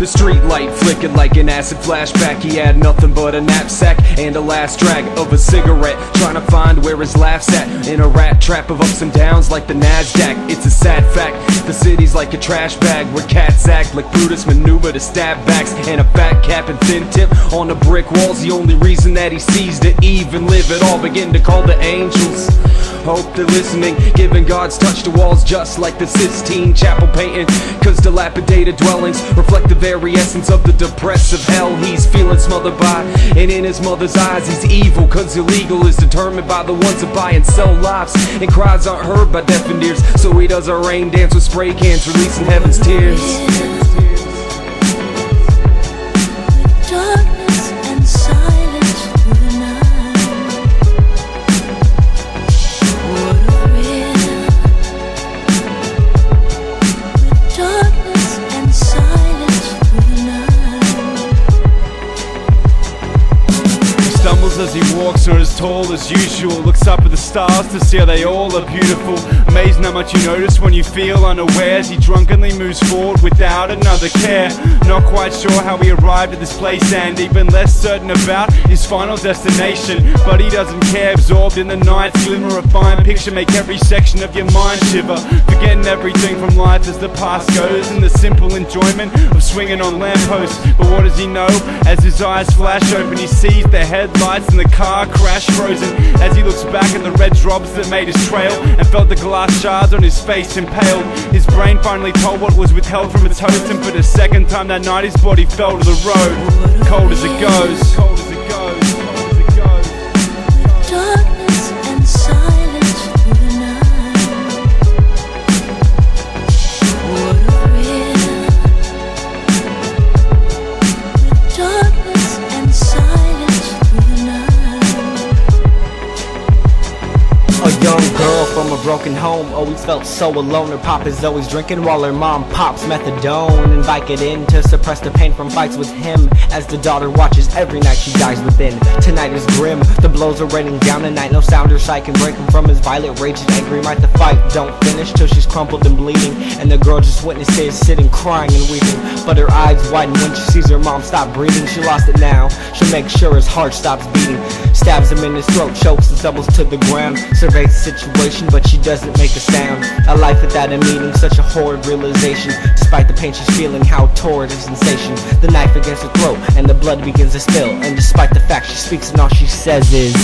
The street light flickered like an acid flashback. He had nothing but a knapsack and a last drag of a cigarette, trying to find where his laugh's at, in a rat trap of ups and downs like the NASDAQ. It's a sad fact, the city's like a trash bag where cats act like Brutus maneuver to stab backs, and a fat cap and thin tip on the brick walls. The only reason that he sees to even live at all, begin to call the angels. Hope they're listening, giving God's touch to walls just like the Sistine Chapel painting. Cause dilapidated dwellings reflect the very essence of the depressive hell he's feeling smothered by. And in his mother's eyes he's evil, cause illegal is determined by the ones that buy and sell lives, and cries aren't heard by deafened ears. So he does a rain dance with spray cans, releasing heaven's tears. Darkness and silence through the night. What a rhythm. With darkness and silence through the night. He stumbles as he walks, not as tall as usual. Looks up at the stars to see how they all are beautiful. Amazing how much you notice when you feel unaware, as he drunkenly moves forward without another care. Not quite sure how he arrived at this place, and even less certain about his final destination. But he doesn't care, absorbed in the night's glimmer. A fine picture, make every section of your mind shiver, forgetting everything from life as the past goes, and the simple enjoyment of swinging on lampposts. But what does he know? As his eyes flash open, he sees the headlights and the car crash frozen. As he looks back at the red drops that made his trail, and felt the glass shards on his face impaled, his brain finally told what was withheld from its host. And for the second time that night his body fell to the road, cold as it goes, cold as it goes, cold as it goes. Darkness and silence through the night. What a rhythm. With darkness and silence through the night. A young girl from a broken home always felt so alone. Her pop is always drinking while her mom pops methadone and Vicodin to suppress the pain from fights with him. As the daughter watches every night she dies within. Tonight is grim, the blows are raining down tonight. No sound or sight can break him from his violent rage and angry might. The fight don't finish till she's crumpled and bleeding, and the girl just witnesses sitting crying and weeping. But her eyes widen when she sees her mom stop breathing. She lost it now, she'll make sure his heart stops beating. Stabs him in his throat, chokes and stumbles to the ground. Surveys the situation, but she doesn't make a sound. A life without a meaning, such a horrid realization. Despite the pain she's feeling, how torrid a sensation. The knife against her throat, and the blood begins to spill. And despite the fact she speaks and all she says is